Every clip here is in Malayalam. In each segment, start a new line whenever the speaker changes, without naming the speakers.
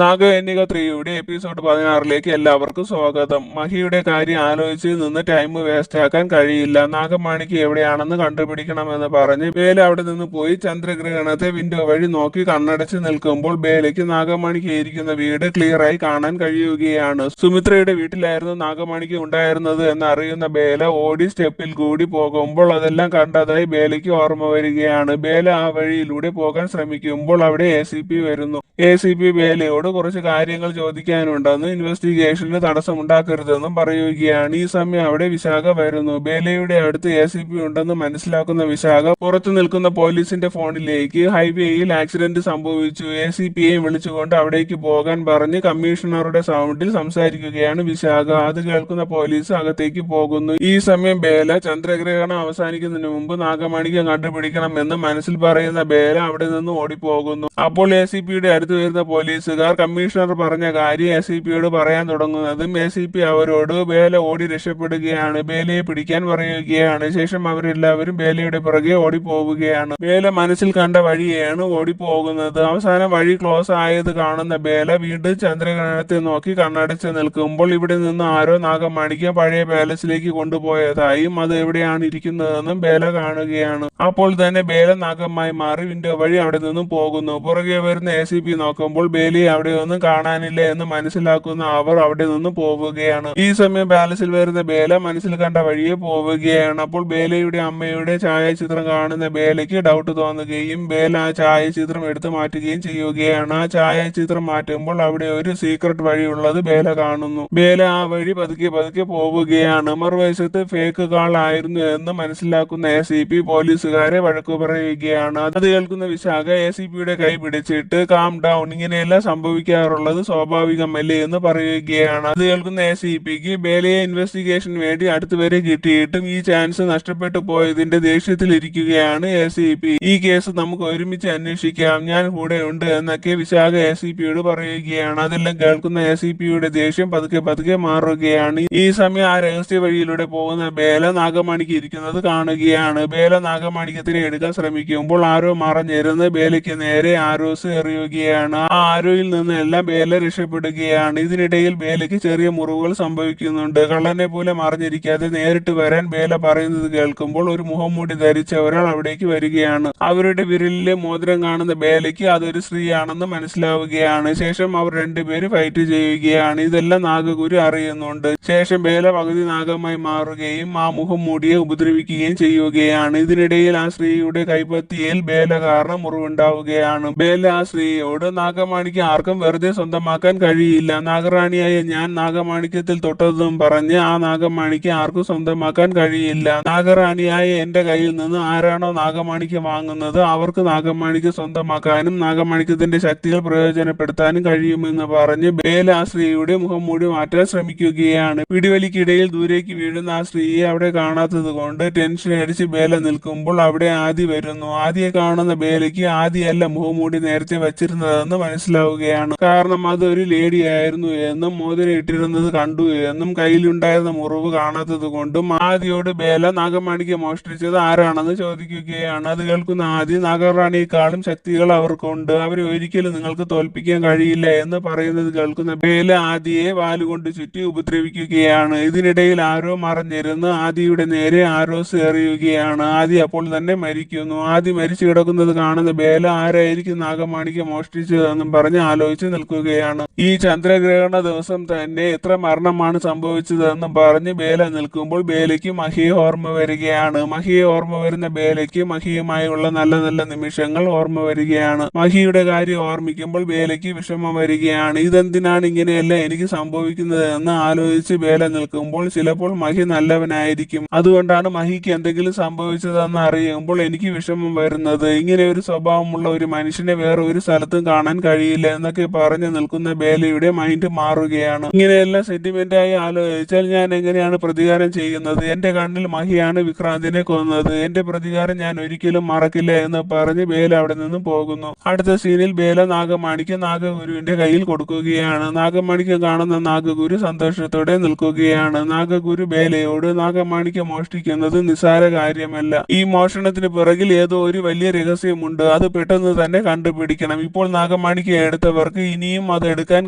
നാഗകന്യക 3യുടെ എപ്പിസോഡ് 16ലേക്ക് എല്ലാവർക്കും സ്വാഗതം. മഹിയുടെ കാര്യം ആലോചിച്ച് നിന്ന് ടൈം വേസ്റ്റ് ആക്കാൻ കഴിയില്ല. നാഗമാണിക്ക് എവിടെയാണെന്ന് കണ്ടുപിടിക്കണമെന്ന് പറഞ്ഞ് ബേല അവിടെ നിന്ന് പോയി ചന്ദ്രഗ്രഹണത്തെ വിൻഡോ വഴി നോക്കി കണ്ണടച്ച് നിൽക്കുമ്പോൾ ബേലയ്ക്ക് നാഗമാണിക്ക് ഇരിക്കുന്ന വീട് ക്ലിയറായി കാണാൻ കഴിയുകയാണ്. സുമിത്രയുടെ വീട്ടിലായിരുന്നു നാഗമാണിക്ക് ഉണ്ടായിരുന്നത് എന്ന് അറിയുന്ന ബേല ഓടി സ്റ്റെപ്പിൽ കൂടി പോകുമ്പോൾ അതെല്ലാം കണ്ടതായി ബേലയ്ക്ക് ഓർമ്മ വരികയാണ്. ബേല ആ വഴിയിലൂടെ പോകാൻ ശ്രമിക്കുമ്പോൾ അവിടെ ACP വരുന്നു. ACP ബേലയോട് കുറച്ച് കാര്യങ്ങൾ ചോദിക്കാനുണ്ടെന്നും ഇൻവെസ്റ്റിഗേഷന് തടസ്സമുണ്ടാക്കരുതെന്നും പറയുകയാണ്. ഈ സമയം അവിടെ വിശാഖ വരുന്നു. ബേലയുടെ അടുത്ത് ACP ഉണ്ടെന്ന് മനസ്സിലാക്കുന്ന വിശാഖ പുറത്തു നിൽക്കുന്ന പോലീസിന്റെ ഫോണിലേക്ക് ഹൈവേയിൽ ആക്സിഡന്റ് സംഭവിച്ചു, ACPയെ വിളിച്ചുകൊണ്ട് അവിടേക്ക് പോകാൻ പറഞ്ഞ് കമ്മീഷണറുടെ സൗണ്ടിൽ സംസാരിക്കുകയാണ് വിശാഖ. അത് കേൾക്കുന്ന പോലീസ് അകത്തേക്ക് പോകുന്നു. ഈ സമയം ബേല ചന്ദ്രഗ്രഹണം അവസാനിക്കുന്നതിന് മുമ്പ് നാഗമണിക്ക് കണ്ടുപിടിക്കണം എന്ന് മനസ്സിൽ പറയുന്ന ബേല അവിടെ നിന്ന് ഓടിപ്പോകുന്നു. അപ്പോൾ ACPയുടെ അടുത്ത് വരുന്ന പോലീസുകാർ കമ്മീഷണർ പറഞ്ഞ കാര്യം ACPയോട് പറയാൻ തുടങ്ങുന്നതും ACP അവരോട് ബേല ഓടി രക്ഷപ്പെടുകയാണ്. ബേലയെ പിടിക്കാൻ പറയുകയാണ്. ശേഷം അവരെല്ലാവരും ബേലയുടെ പുറകെ ഓടിപ്പോവുകയാണ്. ബേല മനസ്സിൽ കണ്ട വഴിയാണ് ഓടിപ്പോകുന്നത്. അവസാനം വഴി ക്ലോസ് ആയത് കാണുന്ന ബേല വീണ്ടും ചന്ദ്രഗ്രഹണത്തെ നോക്കി കണ്ണടച്ച് നിൽക്കുമ്പോൾ ഇവിടെ നിന്ന് ആരോ നാഗമണിക്ക് പഴയ പാലസിലേക്ക് കൊണ്ടുപോയതായും അത് എവിടെയാണ് ഇരിക്കുന്നതെന്നും ബേല കാണുകയാണ്. അപ്പോൾ തന്നെ ബേല നാഗമായി മാറി വിൻഡോ വഴി അവിടെ നിന്നും പോകുന്നു. പുറകെ വരുന്ന ACP നോക്കുമ്പോൾ ബേലയെ അവിടെ ഒന്നും കാണാനില്ല എന്ന് മനസ്സിലാക്കുന്ന അവർ അവിടെ നിന്ന് പോവുകയാണ്. ഈ സമയം പാലസിൽ വരുന്ന ബേല മനസ്സിൽ കണ്ട വഴിയെ പോവുകയാണ്. അപ്പോൾ ബേലയുടെ അമ്മയുടെ ഛായാചിത്രം കാണുന്ന ബേലയ്ക്ക് ഡൗട്ട് തോന്നുകയും ബേല ആ ഛായാചിത്രം എടുത്തു മാറ്റുകയും ചെയ്യുകയാണ്. ആ ഛായാചിത്രം മാറ്റുമ്പോൾ അവിടെ ഒരു സീക്രട്ട് വഴിയുള്ളത് ബേല കാണുന്നു. ബേല ആ വഴി പതുക്കെ പതുക്കെ പോവുകയാണ്. മറുവശത്ത് ഫേക്ക് കാൾ ആയിരുന്നു എന്ന് മനസ്സിലാക്കുന്ന ACP പോലീസുകാരെ വഴക്കു പറയുകയാണ്. അത് കേൾക്കുന്ന വിശാഖ ACPയുടെ കൈ പിടിച്ചിട്ട് കാം ഡൗൺ, ഇങ്ങനെയെല്ലാം സംഭവിക്കാറുള്ളത് സ്വാഭാവികമല്ലേ എന്ന് പറയുകയാണ്. അത് കേൾക്കുന്ന ACPക്ക് ബേലയെ ഇൻവെസ്റ്റിഗേഷൻ വേണ്ടി അടുത്തുവരെ കിട്ടിയിട്ടും ഈ ചാൻസ് നഷ്ടപ്പെട്ടു പോയതിന്റെ ദേഷ്യത്തിൽ ഇരിക്കുകയാണ് ACP. ഈ കേസ് നമുക്ക് ഒരുമിച്ച് അന്വേഷിക്കാം, ഞാൻ കൂടെ ഉണ്ട് എന്നൊക്കെ വിശാഖ ACPയോട് പറയുകയാണ്. അതെല്ലാം കേൾക്കുന്ന ACPയുടെ ദേഷ്യം പതുക്കെ പതുക്കെ മാറുകയാണ്. ഈ സമയം ആ രഹസ്യ വഴിയിലൂടെ പോകുന്ന ബേല നാഗമണിക്ക് ഇരിക്കുന്നത് കാണുകയാണ്. ബേല നാഗമണിക്കത്തിനെ എടുക്കാൻ ശ്രമിക്കുമ്പോൾ ആരോ മറഞ്ഞിരുന്ന് ബേലയ്ക്ക് നേരെ ആരോസ് എറിയുകയാണ്. ആ ആരോയിൽ നിന്ന് എല്ലാം ബേല രക്ഷപ്പെടുകയാണ്. ഇതിനിടയിൽ ബേലയ്ക്ക് ചെറിയ മുറിവുകൾ സംഭവിക്കുന്നുണ്ട്. കള്ളനെ പോലെ മറിഞ്ഞിരിക്കാതെ നേരിട്ട് വരാൻ ബേല പറയുന്നത് കേൾക്കുമ്പോൾ ഒരു മുഖംമൂടി ധരിച്ച ഒരാൾ അവിടേക്ക് വരികയാണ്. അവരുടെ വിരലിലെ മോതിരം കാണുന്ന ബേലയ്ക്ക് അതൊരു സ്ത്രീയാണെന്ന് മനസ്സിലാവുകയാണ്. ശേഷം അവർ രണ്ടുപേരും ഫൈറ്റ് ചെയ്യുകയാണ്. ഇതെല്ലാം നാഗഗുരു അറിയുന്നുണ്ട്. ശേഷം ബേല പകുതി നാഗമായി മാറുകയും ആ മുഖംമൂടിയെ ഉപദ്രവിക്കുകയും ചെയ്യുകയാണ്. ഇതിനിടയിൽ ആ സ്ത്രീയുടെ കൈപ്പത്തിയിൽ ബേല കാരണം മുറിവുണ്ടാവുകയാണ്. ബേല ആ സ്ത്രീയോട് നാഗമാണിക്ക് ആർക്കും വെറുതെ സ്വന്തമാക്കാൻ കഴിയില്ല, നാഗറാണിയായ ഞാൻ നാഗമാണിക്യത്തിൽ തൊട്ടതെന്നും പറഞ്ഞ് ആ നാഗമാണിക്ക് ആർക്കും സ്വന്തമാക്കാൻ കഴിയില്ല. നാഗറാണിയായ എന്റെ കയ്യിൽ നിന്ന് ആരാണോ നാഗമാണിക്യം വാങ്ങുന്നത് അവർക്ക് നാഗമാണിക്യം സ്വന്തമാക്കാനും നാഗമാണിക്യത്തിന്റെ ശക്തികൾ പ്രയോജനപ്പെടുത്താനും കഴിയുമെന്ന് പറഞ്ഞ് ബേല ആ സ്ത്രീയുടെ മുഖം മൂടി മാറ്റാൻ ശ്രമിക്കുകയാണ്. പിടിവലിക്കിടയിൽ ദൂരേക്ക് വീഴുന്ന ആ സ്ത്രീയെ അവിടെ കാണാത്തത് കൊണ്ട് ടെൻഷൻ അടിച്ച് ബേല നിൽക്കുമ്പോൾ അവിടെ ആദി വരുന്നു. ആദിയെ കാണുന്ന ബേലയ്ക്ക് ആദിയല്ല മുഖംമൂടി നേരത്തെ വച്ചിരുന്നതെന്ന് മനസ്സിലാവുകയാണ്. കാരണം അതൊരു ലേഡി ആയിരുന്നു എന്നും മോതിരം ഇട്ടിരുന്നത് കണ്ടു എന്നും കയ്യിലുണ്ടായിരുന്ന മുറിവ് കാണാത്തത് കൊണ്ടും ആദിയോട് ബേല നാഗമണിക്ക് മോഷ്ടിച്ചത് ആരാണെന്ന് ചോദിക്കുകയാണ്. അത് കേൾക്കുന്ന ആദി നാഗറാണിയെക്കാളും ശക്തികൾ അവർക്കുണ്ട്, അവരെ ഒരിക്കലും നിങ്ങൾക്ക് തോൽപ്പിക്കാൻ കഴിയില്ല എന്ന് പറയുന്നത് കേൾക്കുന്ന ബേല ആദിയെ വാലുകൊണ്ട് ചുറ്റി ഉപദ്രവിക്കുകയാണ്. ഇതിനിടയിൽ ആരോ മറഞ്ഞിരുന്ന് ആദിയുടെ നേരെ ആരോസ് എറിയുകയാണ്. ആദി അപ്പോൾ തന്നെ മരിക്കുന്നു. ആദി മരിച്ചു കിടക്കുന്നത് കാണുന്ന ബേല ആരായിരിക്കും നാഗമാണിക്ക് മോഷ്ടിച്ചതെന്നും പറഞ്ഞ് ആലോചിച്ച് നിൽക്കുകയാണ്. ഈ ചന്ദ്രഗ്രഹണ ദിവസം തന്നെ എത്ര മരണമാണ് സംഭവിച്ചതെന്നും പറഞ്ഞ് ബേല നിൽക്കുമ്പോൾ ബേലയ്ക്ക് മഹിയെ ഓർമ്മ വരികയാണ്. മഹിയെ ഓർമ്മ വരുന്ന ബേലയ്ക്ക് മഹിയുമായുള്ള നല്ല നല്ല നിമിഷങ്ങൾ ഓർമ്മ വരികയാണ്. മഹിയുടെ കാര്യം ഓർമ്മിക്കുമ്പോൾ ബേലയ്ക്ക് വിഷമം വരികയാണ്. ഇതെന്തിനാണ് ഇങ്ങനെയല്ല എനിക്ക് സംഭവിക്കുന്നത് എന്ന് ആലോചിച്ച് ബേല നിൽക്കുമ്പോൾ ചിലപ്പോൾ മഹി നല്ലവനായിരിക്കും, അതുകൊണ്ടാണ് മഹിക്ക് എന്തെങ്കിലും സംഭവിച്ചതെന്ന് അറിയുമ്പോൾ എനിക്ക് വിഷമം വരുന്നത്. ഇങ്ങനെ ഒരു സ്വഭാവമുള്ള ഒരു മനുഷ്യനെ വേറെ ഒരു സ്ഥലത്തും കാണാൻ കഴിയില്ല എന്നൊക്കെ പറഞ്ഞു നിൽക്കുന്ന ബേലയുടെ മൈൻഡ് മാറുകയാണ്. ഇങ്ങനെയെല്ലാം സെന്റിമെന്റായി ആലോചിച്ചാൽ ഞാൻ എങ്ങനെയാണ് പ്രതികാരം ചെയ്യുന്നത്? എന്റെ കണ്ണിൽ മഹിയാണ് വിക്രാന്തിനെ കൊന്നത്, എന്റെ പ്രതികാരം ഞാൻ ഒരിക്കലും മറക്കില്ല എന്ന് പറഞ്ഞ് ബേല അവിടെ നിന്ന് പോകുന്നു. അടുത്ത സീനിൽ ബേല നാഗമാണിക്ക് നാഗഗുരുവിന്റെ കയ്യിൽ കൊടുക്കുകയാണ്. നാഗമാണിക്ക് കാണുന്ന നാഗഗുരു സന്തോഷത്തോടെ നിൽക്കുകയാണ്. നാഗഗുരു ബേലയോട് നാഗമാണിക്ക് മോഷ്ടിക്കുന്നത് നിസ്സാര കാര്യമല്ല, ഈ മോഷണത്തിന് പിറകിൽ ഏതോ ഒരു വലിയ രഹസ്യമുണ്ട്, അത് പെട്ടെന്ന് തന്നെ കണ്ടുപിടിക്കണം. ഇപ്പോൾ നാഗമാണിക്ക് എടുത്തവർ അവർക്ക് ഇനിയും അത് എടുക്കാൻ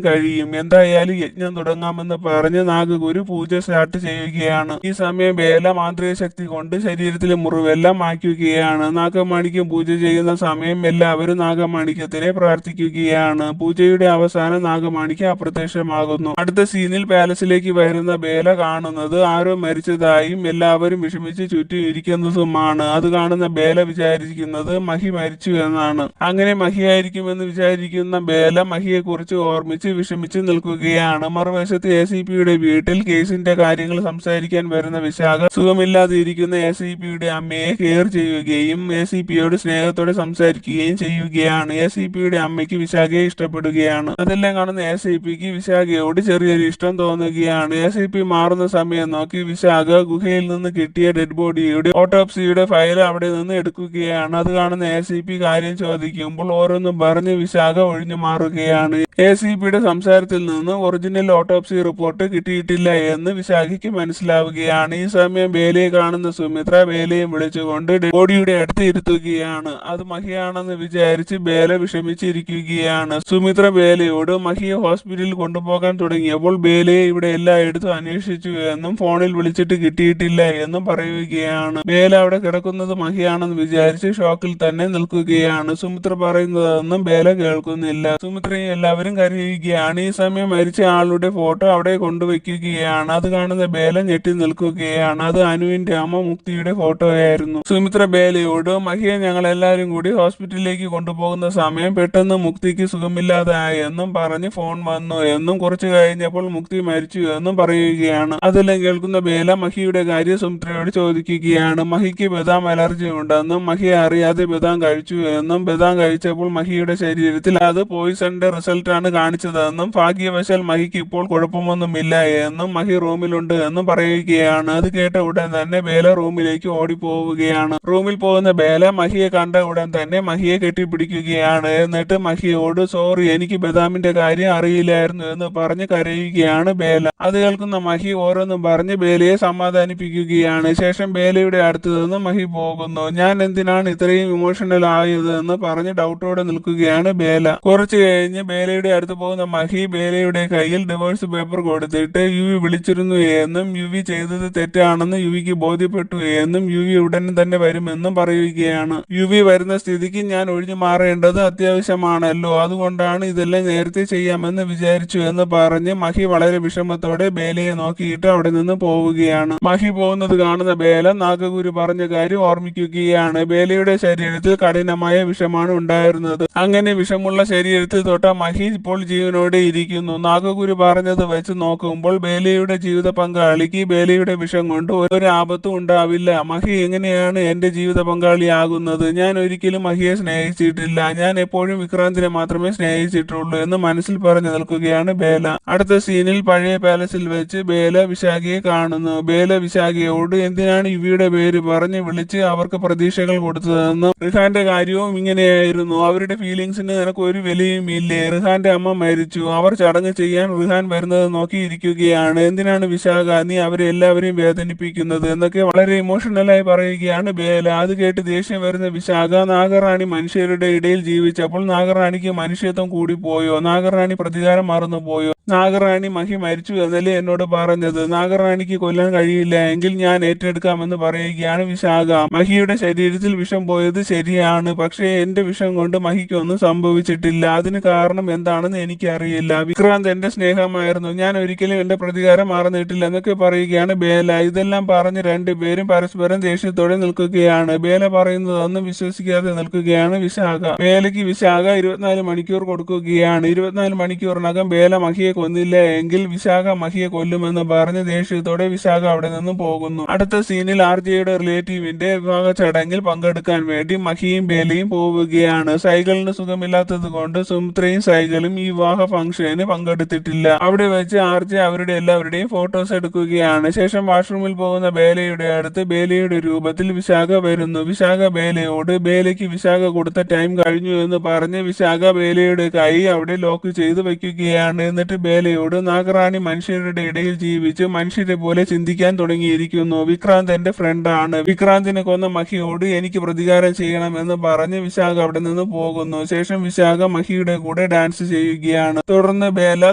കഴിയും. എന്തായാലും യജ്ഞം തുടങ്ങാമെന്ന് പറഞ്ഞ് നാഗഗുരു പൂജ സ്റ്റാർട്ട് ചെയ്യുകയാണ്. ഈ സമയം ബേല മാന്ത്രിക ശക്തി കൊണ്ട് ശരീരത്തിലെ മുറിവെല്ലാം മായ്ക്കുകയാണ്. നാഗമാണിക്യം പൂജ ചെയ്യുന്ന സമയം എല്ലാവരും നാഗമാണിക്യത്തിനെ പ്രാർത്ഥിക്കുകയാണ്. പൂജയുടെ അവസാനം നാഗമാണിക്യം അപ്രത്യക്ഷമാകുന്നു. അടുത്ത സീനിൽ പാലസിലേക്ക് വരുന്ന ബേല കാണുന്നത് ആരോ മരിച്ചതായും എല്ലാവരും വിഷമിച്ച് ചുറ്റും ഇരിക്കുന്നതുമാണ്. അത് കാണുന്ന ബേല വിചാരിക്കുന്നത് മഹി മരിച്ചു എന്നാണ്. അങ്ങനെ മഹിയായിരിക്കുമെന്ന് വിചാരിക്കുന്ന ബേല മഹിയെ കുറിച്ച് ഓർമ്മിച്ച് വിഷമിച്ച് നിൽക്കുകയാണ്. മറുവശത്ത് ACPയുടെ വീട്ടിൽ കേസിന്റെ കാര്യങ്ങൾ സംസാരിക്കാൻ വരുന്ന വിശാഖ സുഖമില്ലാതെ ഇരിക്കുന്ന ACPയുടെ അമ്മയെ കെയർ ചെയ്യുകയും ACPയോട് സ്നേഹത്തോടെ സംസാരിക്കുകയും ചെയ്യുകയാണ്. ACPയുടെ അമ്മയ്ക്ക് വിശാഖയെ ഇഷ്ടപ്പെടുകയാണ്. അതെല്ലാം കാണുന്ന ACPക്ക് വിശാഖയോട് ചെറിയൊരു ഇഷ്ടം തോന്നുകയാണ്. ACP മാറുന്ന സമയം നോക്കി വിശാഖ ഗുഹയിൽ നിന്ന് കിട്ടിയ ഡെഡ് ബോഡിയുടെ ഓട്ടോപ്സിയുടെ ഫയൽ അവിടെ നിന്ന് എടുക്കുകയാണ്. അത് കാണുന്ന ACP കാര്യം ചോദിക്കുമ്പോൾ ഓരോന്നും പറഞ്ഞ് വിശാഖ ഒഴിഞ്ഞു മാറുകയാണ്. ACPയുടെ സംസാരത്തിൽ നിന്ന് ഒറിജിനൽ ഓട്ടോപ്സി റിപ്പോർട്ട് കിട്ടിയിട്ടില്ല എന്ന് വിശാഖയ്ക്ക് മനസ്സിലാവുകയാണ്. ഈ സമയം ബേലയെ കാണുന്ന സുമിത്ര ബേലയെ വിളിച്ചുകൊണ്ട് ഡെഡ് ബോഡിയുടെ അടുത്ത് ഇരുത്തുകയാണ്. അത് മഹിയാണെന്ന് വിചാരിച്ച് ബേല വിഷമിച്ചിരിക്കുകയാണ്. സുമിത്ര ബേലയോട് മഹിയെ ഹോസ്പിറ്റലിൽ കൊണ്ടുപോകാൻ തുടങ്ങിയപ്പോൾ ബേലയെ ഇവിടെ എല്ലായിടത്തും അന്വേഷിച്ചു എന്നും ഫോണിൽ വിളിച്ചിട്ട് കിട്ടിയിട്ടില്ല എന്നും പറയുകയാണ്. ബേല അവിടെ കിടക്കുന്നത് മഹിയാണെന്ന് വിചാരിച്ച് ഷോക്കിൽ തന്നെ നിൽക്കുകയാണ്. സുമിത്ര പറയുന്നതൊന്നും ബേല കേൾക്കുന്നില്ല. സുമിത്രയും എല്ലാവരും കരയുകയാണ്. ഈ സമയം മരിച്ച ആളുടെ ഫോട്ടോ അവിടെ കൊണ്ടുവയ്ക്കുകയാണ്. അത് കാണുന്ന ബേല ഞെട്ടി നിൽക്കുകയാണ്. അത് അനുവിന്റെ അമ്മ മുക്തിയുടെ ഫോട്ടോയായിരുന്നു. സുമിത്ര ബേലയോട് മഹിയെ ഞങ്ങൾ എല്ലാവരും കൂടി ഹോസ്പിറ്റലിലേക്ക് കൊണ്ടുപോകുന്ന സമയം പെട്ടെന്ന് മുക്തിക്ക് സുഖമില്ലാതായെന്നും പറഞ്ഞ് ഫോൺ വന്നു എന്നും കുറച്ചു കഴിഞ്ഞപ്പോൾ മുക്തി മരിച്ചു എന്നും പറയുകയാണ്. അതെല്ലാം കേൾക്കുന്ന ബേല മഹിയുടെ കാര്യം സുമിത്രയോട് ചോദിക്കുകയാണ്. മഹിക്ക് ബദാം അലർജി ഉണ്ടെന്നും മഹിയെ അറിയാതെ ബദാം കഴിച്ചു എന്നും ബദാം കഴിച്ചപ്പോൾ മഹിയുടെ ശരീരത്തിൽ അത് പോയിസന്റെ റിസൾട്ട് ആണ് കാണിച്ചതെന്നും ഭാഗ്യവശാൽ മഹിക്ക് ഇപ്പോൾ കുഴപ്പമൊന്നുമില്ല എന്നും മഹി റൂമിലുണ്ട് എന്നും പറയുകയാണ്. അത് കേട്ട ഉടൻ തന്നെ ബേല റൂമിലേക്ക് ഓടിപ്പോവുകയാണ്. റൂമിൽ പോകുന്ന ബേല മഹിയെ കണ്ട ഉടൻ തന്നെ മഹിയെ കെട്ടിപ്പിടിക്കുകയാണ്. എന്നിട്ട് മഹിയോട് സോറി എനിക്ക് ബദാമിന്റെ കാര്യം അറിയില്ലായിരുന്നു എന്ന് പറഞ്ഞ് കരയുകയാണ് ബേല. അത് കേൾക്കുന്ന മഹി ഓരോന്നും പറഞ്ഞ് ബേലയെ സമാധാനിപ്പിക്കുകയാണ്. ശേഷം ബേലയുടെ അടുത്ത് നിന്ന് മഹി പോകുന്നു. ഞാൻ എന്തിനാണ് ഇത്രയും ഇമോഷണൽ ആയത് എന്ന് പറഞ്ഞ് ഡൗട്ടോടെ നിൽക്കുകയാണ് ബേല. കുറച്ചു കഴിഞ്ഞ് ബേലയുടെ അടുത്ത് പോകുന്ന മഹി ബേലയുടെ കയ്യിൽ ഡിവോഴ്സ് പേപ്പർ കൊടുത്തിട്ട് യുവി വിളിച്ചിരുന്നു എന്നും യുവി ചെയ്തത് തെറ്റാണെന്ന് യുവിക്ക് ബോധ്യപ്പെട്ടു എന്നും യുവി ഉടൻ തന്നെ വരുമെന്നും പറയുകയാണ്. യുവി വരുന്ന സ്ഥിതിക്ക് ഞാൻ ഒഴിഞ്ഞു മാറേണ്ടത് അത്യാവശ്യമാണല്ലോ, അതുകൊണ്ടാണ് ഇതെല്ലാം നേരത്തെ ചെയ്യാമെന്ന് വിചാരിച്ചു എന്ന് പറഞ്ഞ് മഹി വളരെ വിഷമത്തോടെ ബേലയെ നോക്കിയിട്ട് അവിടെ നിന്ന് പോവുകയാണ്. മഹി പോകുന്നത് കാണുന്ന ബേല നാഗഗുരു പറഞ്ഞ കാര്യം ഓർമ്മിക്കുകയാണ്. ബേലയുടെ ശരീരത്തിൽ കഠിനമായ വിഷമാണ് ഉണ്ടായിരുന്നത്. അങ്ങനെ വിഷമുള്ള ശരീരത്തിൽ തൊട്ട മഹി ഇപ്പോൾ ജീവനോടെ ഇരിക്കുന്നു. നാഗഗുരു പറഞ്ഞത് വെച്ച് നോക്കുമ്പോൾ ബേലയുടെ ജീവിത പങ്കാളിക്ക് ബേലയുടെ വിഷം കൊണ്ട് ഒരു ആപത്തും ഉണ്ടാവില്ല. മഹി എങ്ങനെയാണ് എന്റെ ജീവിത പങ്കാളിയാകുന്നത്? ഞാൻ ഒരിക്കലും മഹിയെ സ്നേഹിച്ചിട്ടില്ല. ഞാൻ എപ്പോഴും വിക്രാന്തിനെ മാത്രമേ സ്നേഹിച്ചിട്ടുള്ളൂ എന്ന് മനസ്സിൽ പറഞ്ഞു നിൽക്കുകയാണ് ബേല. അടുത്ത സീനിൽ പഴയ പാലസിൽ വെച്ച് ബേല വിശാഖയെ കാണുന്നു. ബേല വിശാഖയോട് എന്തിനാണ് യുവിയുടെ പേര് പറഞ്ഞ് വിളിച്ച് അവർക്ക് പ്രതീക്ഷകൾ കൊടുത്തതെന്നും റിഹാന്റെ കാര്യവും ഇങ്ങനെയായിരുന്നു. അവരുടെ ഫീലിങ്സിന് നിനക്ക് ഒരു വിലയും ഇല്ലേ? റിഹാന്റെ അമ്മ മരിച്ചു, അവർ ചടങ്ങ് ചെയ്യാൻ റിഹാൻ വരുന്നത് നോക്കിയിരിക്കുകയാണ്. എന്തിനാണ് വിശാഖ നീ അവരെ എല്ലാവരെയും വേദനിപ്പിക്കുന്നത് എന്നൊക്കെ വളരെ ഇമോഷണലായി പറയുകയാണ് ബേല. അത് കേട്ട് ദേഷ്യം വരുന്ന വിശാഖ നാഗറാണി മനുഷ്യരുടെ ഇടയിൽ ജീവിച്ചപ്പോൾ നാഗറാണിക്ക് മനുഷ്യത്വം കൂടിപ്പോയോ? നാഗറാണി പ്രതികാരം മറന്നുപോയോ? നാഗറാണി മഹി മരിച്ചു എന്നല്ലേ എന്നോട് പറഞ്ഞത്? നാഗറാണിക്ക് കൊല്ലാൻ കഴിയില്ല എങ്കിൽ ഞാൻ ഏറ്റെടുക്കാമെന്ന് പറയുകയാണ് വിശാഖ. മഹിയുടെ ശരീരത്തിൽ വിഷം പോയത് ശരിയാണ്, പക്ഷേ എന്റെ വിഷം കൊണ്ട് മഹിക്കൊന്നും സംഭവിച്ചിട്ടില്ല. അതിന് കാരണം എന്താണെന്ന് എനിക്കറിയില്ല. വിക്രാന്ത് എന്റെ സ്നേഹമായിരുന്നു, ഞാൻ ഒരിക്കലും എന്റെ പ്രതികാരം മറന്നിട്ടില്ല എന്നൊക്കെ പറയുകയാണ് ബേല. ഇതെല്ലാം പറഞ്ഞ് രണ്ടുപേരും പരസ്പരം ദേഷ്യത്തോടെ നിൽക്കുകയാണ്. ബേല പറയുന്നതൊന്നും വിശ്വസിക്കാതെ നിൽക്കുകയാണ് വിശാഖ. ബേലയ്ക്ക് വിശാഖ 24 മണിക്കൂർ കൊടുക്കുകയാണ്. 24 മണിക്കൂറിനകം ബേല മഹിയെ കൊന്നില്ല എങ്കിൽ വിശാഖ മഹിയെ കൊല്ലുമെന്ന് പറഞ്ഞ് ദേഷ്യത്തോടെ വിശാഖ അവിടെ നിന്ന് പോകുന്നു. അടുത്ത സീനിൽ ആർജയുടെ റിലേറ്റീവിന്റെ വിവാഹ ചടങ്ങിൽ പങ്കെടുക്കാൻ വേണ്ടി മഹിയും ബേലയും പോവുകയാണ്. സൈകളിന് സുഖമില്ലാത്തത് കൊണ്ട് സുമിത്രയും സൈകളും ഈ വിവാഹ ഫംഗ്ഷന് പങ്കെടുത്തിട്ടില്ല. അവിടെ വെച്ച് ആർജ അവരുടെ എല്ലാവരുടെയും ഫോട്ടോസ് എടുക്കുകയാണ്. ശേഷം വാഷ്റൂമിൽ പോകുന്ന ബേലയുടെ അടുത്ത് ബേലയുടെ രൂപത്തിൽ വിശാഖ വരുന്നു. വിശാഖ ബേലയോട് ബേലയ്ക്ക് വിശാഖ കൊടുത്ത ടൈം കഴിഞ്ഞു എന്ന് പറഞ്ഞ് വിശാഖ ബേലയുടെ കൈ അവിടെ ലോക്ക് ചെയ്ത് വെക്കുകയാണ്. എന്നിട്ട് ബേലയോട്, നാഗറാണി മനുഷ്യരുടെ ഇടയിൽ ജീവിച്ച് മനുഷ്യരെ പോലെ ചിന്തിക്കാൻ തുടങ്ങിയിരിക്കുന്നു. വിക്രാന്ത് എന്റെ ഫ്രണ്ടാണ്. വിക്രാന്തിനെ കൊന്ന മഹിയോട് എനിക്ക് പ്രതികാരം ചെയ്യണമെന്ന് പറഞ്ഞ് വിശാഖ അവിടെ നിന്ന് പോകുന്നു. ശേഷം വിശാഖ മഹിയുടെ കൂടെ ഡാൻസ് ചെയ്യുകയാണ്. തുടർന്ന് ബേല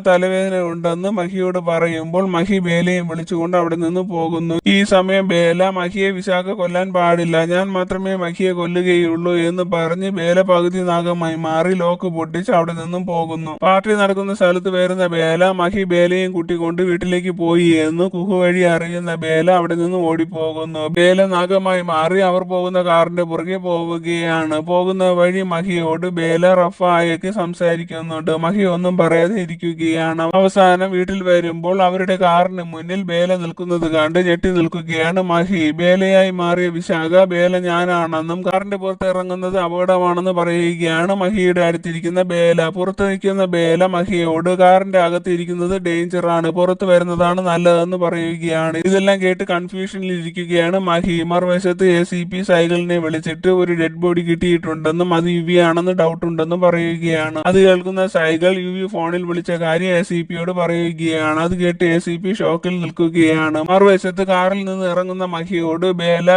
തലവേദന ഉണ്ടെന്ന് മഹിയോട് പറയുമ്പോൾ മഹി ബേലയും വിളിച്ചുകൊണ്ട് അവിടെ നിന്ന് പോകുന്നു. ഈ സമയം ബേല മഹിയെ വിശാഖ കൊല്ലാൻ പാടില്ല, ഞാൻ മാത്രമേ മഹിയെ കൊല്ലുകയുള്ളൂ എന്ന് പറഞ്ഞ് ബേല പകുതി നാഗമായി മാറി ലോക്ക് പൊട്ടിച്ച് അവിടെ നിന്നും പോകുന്നു. പാർട്ടി നടക്കുന്ന സ്ഥലത്ത് വരുന്ന ബേല മഹി ബേലയും കൂട്ടിക്കൊണ്ട് വീട്ടിലേക്ക് പോയി എന്ന് കുഹു വഴി അറിയുന്ന ബേല അവിടെ നിന്ന് ഓടിപ്പോകുന്നു. ബേല നാഗമായി മാറി അവർ പോകുന്ന കാറിന്റെ പുറകെ പോവുകയാണ്. പോകുന്ന വഴി മഹിയോട് ബേല റഫായക്ക് സംസാരിക്കുന്നുണ്ട്. മഹി ഒന്നും പറയാതെ ഇരിക്കുകയാണ്. അവസാനം വീട്ടിൽ വരുമ്പോൾ അവരുടെ കാറിന് മുന്നിൽ ബേല നിൽക്കുന്നത് കണ്ട് ഞെട്ടി നിൽക്കുകയാണ് മഹി. ബേലയായി മാറിയ വിശാഖ ബേല ഞാനാണെന്നും കാറിന്റെ പുറത്ത് ഇറങ്ങുന്നത് അപകടമാണെന്ന് പറയുകയാണ് മഹിയുടെ അടുത്തിരിക്കുന്ന ബേല. പുറത്ത് നിൽക്കുന്ന ബേല മഹിയോട് കാറിന്റെ അകത്ത് ഇരിക്കുന്നത് ഡേഞ്ചർ ആണ്, പുറത്ത് വരുന്നതാണ് നല്ലതെന്ന് പറയുകയാണ്. ഇതെല്ലാം കേട്ട് കൺഫ്യൂഷനിൽ ഇരിക്കുകയാണ് മഹി. മറുവശത്ത് ACP സൈക്കിളിനെ വിളിച്ചിട്ട് ഒരു ഡെഡ് ബോഡി കിട്ടിയിട്ടുണ്ടെന്നും അത് യുവി ആണെന്ന് ഡൗട്ട് ഉണ്ടെന്നും പറയുകയാണ്. അത് കേൾക്കുന്ന സൈക്കിൾ യുവി ഫോണിൽ വിളിച്ച കാര്യം ACPയോട് പറയുകയാണ്. അത് കേട്ട് ACP ഷോക്കിൽ നിൽക്കുകയാണ്. മറുവശത്ത് കാറിൽ നിന്ന് ഇറങ്ങുന്ന മഹിയോട് ബേല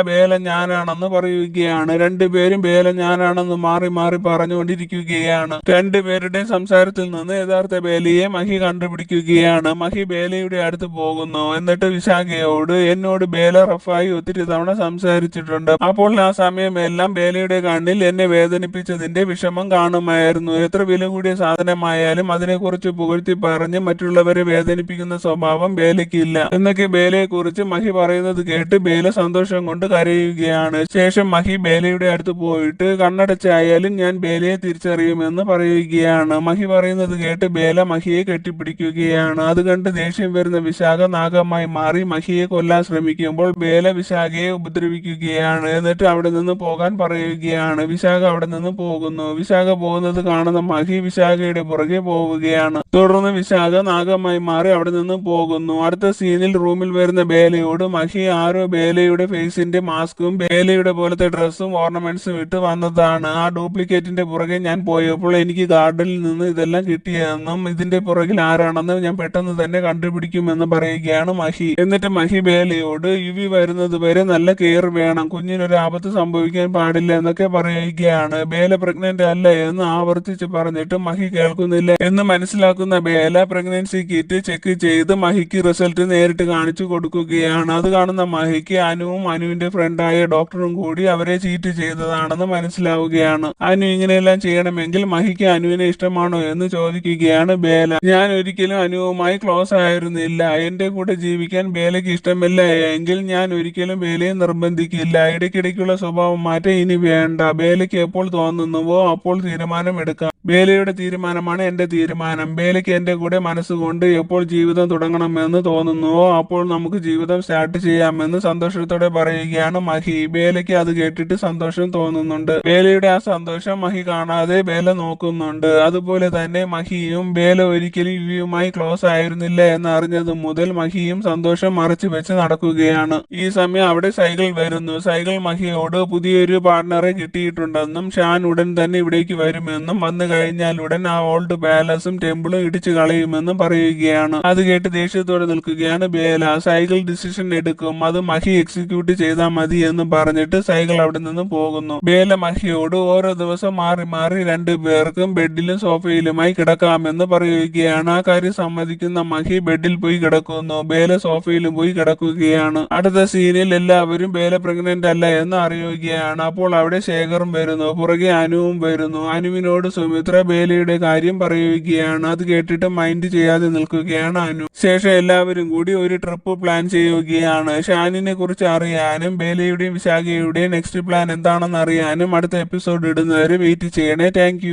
ഞാനാണെന്ന് പറയുകയാണ്. രണ്ടുപേരും ബേല ഞാനാണെന്ന് മാറി മാറി പറഞ്ഞുകൊണ്ടിരിക്കുകയാണ്. രണ്ടുപേരുടെ സംസാരത്തിൽ നിന്ന് യഥാർത്ഥ ബേലയെ മഹി കണ്ടുപിടിക്കുകയാണ്. മഹി ബേലയുടെ അടുത്ത് പോകുന്നു. എന്നിട്ട് വിശാഖയോട് എന്നോട് ബേല റഫായി ഒത്തിരി തവണ സംസാരിച്ചിട്ടുണ്ട്, അപ്പോൾ ആ സമയമെല്ലാം ബേലയുടെ കണ്ണിൽ എന്നെ വേദനിപ്പിച്ചതിന്റെ വിഷമം കാണുമായിരുന്നു. എത്ര വില കൂടിയ സാധനമായാലും അതിനെക്കുറിച്ച് പുകഴ്ത്തി പറഞ്ഞ് മറ്റുള്ളവരെ വേദനിപ്പിക്കുന്ന സ്വഭാവം ബേലയ്ക്കില്ല എന്നൊക്കെ ബേലയെ കുറിച്ച് മഹി പറയുന്നത് കേട്ട് ബേല സന്തോഷം കൊണ്ട് കരയുകയാണ്. ശേഷം മഹി ബേലയുടെ അടുത്ത് പോയിട്ട് കണ്ണടച്ചായാലും ഞാൻ ബേലയെ തിരിച്ചറിയുമെന്ന് പറയുകയാണ്. മഹി പറയുന്നത് കേട്ട് ബേല മഹിയെ കെട്ടിപ്പിടിക്കുകയാണ്. അത് കണ്ട് ദേഷ്യം വരുന്ന വിശാഖ നാഗമായി മാറി മഹിയെ കൊല്ലാൻ ശ്രമിക്കുമ്പോൾ ബേല വിശാഖയെ ഉപദ്രവിക്കുകയാണ്. എന്നിട്ട് അവിടെ നിന്ന് പോകാൻ പറയുകയാണ്. വിശാഖ അവിടെ നിന്ന് പോകുന്നു. വിശാഖ പോകുന്നത് കാണുന്ന മഹി വിശാഖയുടെ പുറകെ പോവുകയാണ്. തുടർന്ന് വിശാഖ നാഗമായി മാറി അവിടെ നിന്ന് പോകുന്നു. അടുത്ത സീനിൽ റൂമിൽ വരുന്ന ബേലയോട് മഹി ആരോ ബേലയുടെ ഫേസിന്റെ മാസ്കും ബേലയുടെ പോലത്തെ ഡ്രസ്സും ഓർണമെന്റ്സും ഇട്ട് വന്നതാണ്. ആ ഡ്യൂപ്ലിക്കേറ്റിന്റെ പുറകെ ഞാൻ പോയപ്പോൾ എനിക്ക് ഗാർഡനിൽ നിന്ന് ഇതെല്ലാം കിട്ടിയെന്നും ഇതിന്റെ പുറകിൽ ആരാണെന്ന് ഞാൻ പെട്ടെന്ന് തന്നെ കണ്ടുപിടിക്കുമെന്ന് പറയുകയാണ് മഹി. എന്നിട്ട് മഹി ബേലയോട് യുവി വരുന്നത് വരെ നല്ല കെയർ വേണം, കുഞ്ഞിനൊരു ആപത്ത് സംഭവിക്കാൻ പാടില്ല എന്നൊക്കെ പറയുകയാണ്. ബേല പ്രഗ്നന്റ് അല്ല എന്ന് ആവർത്തിച്ച് പറഞ്ഞിട്ട് മഹി കേൾക്കുന്നില്ല എന്ന് മനസ്സിലാക്കുന്ന ബേല പ്രഗ്നൻസി കിറ്റ് ചെക്ക് ചെയ്ത് മഹിക്ക് റിസൾട്ട് നേരിട്ട് കാണിച്ചു കൊടുക്കുകയാണ്. അത് കാണുന്ന മഹിക്ക് അനുവും അനുവിന്റെ ഫ്രണ്ടായ ഡോക്ടറും കൂടി അവരെ ചീറ്റ് ചെയ്തതാണെന്ന് മനസ്സിലാവുകയാണ്. അനു ഇങ്ങനെയെല്ലാം ചെയ്യണമെങ്കിൽ മഹിക്ക് അനുവിനെ ഇഷ്ടമാണോ എന്ന് ചോദിക്കുകയാണ് ബേല. ഞാൻ ഒരിക്കലും അനുവുമായി ക്ലോസ് ആയിരുന്നില്ല, എന്റെ കൂടെ ജീവിക്കാൻ ബേലയ്ക്ക് ഇഷ്ടമില്ല എങ്കിൽ ഞാൻ ഒരിക്കലും ബേലയെ നിർബന്ധിക്കില്ല. ഇടയ്ക്കിടയ്ക്കുള്ള സ്വഭാവം മാറ്റം ഇനി വേണ്ട. ബേലയ്ക്ക് എപ്പോൾ തോന്നുന്നുവോ അപ്പോൾ തീരുമാനം എടുക്കാം. ബേലയുടെ തീരുമാനമാണ് എന്റെ തീരുമാനം. ബേലയ്ക്ക് എന്റെ കൂടെ മനസ്സുകൊണ്ട് എപ്പോൾ ജീവിതം തുടങ്ങണമെന്ന് തോന്നുന്നുവോ അപ്പോൾ നമുക്ക് ജീവിതം സ്റ്റാർട്ട് ചെയ്യാമെന്ന് സന്തോഷത്തോടെ പറയുകയാണ് മഹി. ബേലയ്ക്ക് അത് കേട്ടിട്ട് സന്തോഷം തോന്നുന്നുണ്ട്. ബേലയുടെ ആ സന്തോഷം മഹി കാണാതെ ബേല നോക്കുന്നുണ്ട്. അതുപോലെ തന്നെ മഹിയും ബേല ഒരിക്കലും യുവിയുമായി ക്ലോസ് ആയിരുന്നില്ല എന്ന് അറിഞ്ഞത് മുതൽ മഹിയും സന്തോഷം മറച്ചു വെച്ച് നടക്കുകയാണ്. ഈ സമയം അവിടെ സൈക്കിൾ വരുന്നു. സൈക്കിൾ മഹിയോട് പുതിയൊരു പാർട്ണറെ കിട്ടിയിട്ടുണ്ടെന്നും ഷാൻ ഉടൻ തന്നെ ഇവിടേക്ക് വരുമെന്നും വന്നു കഴിഞ്ഞാൽ ഉടൻ ആ ഓൾഡ് പാലസും ടെമ്പിളും ഇടിച്ചു കളയുമെന്നും പറയുകയാണ്. അത് കേട്ട് ദേഷ്യത്തോടെ നിൽക്കുകയാണ് ബേല. സൈക്കിൾ ഡിസിഷൻ എടുക്കും, അത് മഹി എക്സിക്യൂട്ട് ചെയ്താൽ മതി എന്ന് പറഞ്ഞിട്ട് സൈക്കിൾ അവിടെ നിന്ന് പോകുന്നു. ബേല മഹിയോട് ഓരോ ദിവസം മാറി മാറി രണ്ടുപേർക്കും ബെഡിലും സോഫയിലുമായി കിടക്കാമെന്ന് പറയുകയാണ്. ആ കാര്യം സമ്മതിക്കുന്ന മഹി ബെഡിൽ പോയി കിടക്കുന്നു. ബേല സോഫയിലും പോയി കിടക്കുകയാണ്. അടുത്ത സീനിൽ എല്ലാവരും ബേല പ്രഗ്നന്റ് അല്ല എന്ന് അറിയുകയാണ്. അപ്പോൾ അവിടെ ശേഖറും വരുന്നു. പുറകെ അനുവും വരുന്നു. അനുവിനോട് സുമിത്ര ബേലയുടെ കാര്യം പറയുകയാണ്. അത് കേട്ടിട്ട് മൈൻഡ് ചെയ്യാതെ നിൽക്കുകയാണ് അനു. ശേഷം എല്ലാവരും കൂടി ഒരു ട്രിപ്പ് പ്ലാൻ ചെയ്യുകയാണ്. ഷാനിനെ കുറിച്ച് അറിയാനും ബേലയുടെയും വിശാഖയുടെയും നെക്സ്റ്റ് പ്ലാൻ എന്താണെന്ന് അറിയാനും അടുത്ത എപ്പിസോഡ് ഇടുന്നവരെ വെയിറ്റ് ചെയ്യണേ. താങ്ക്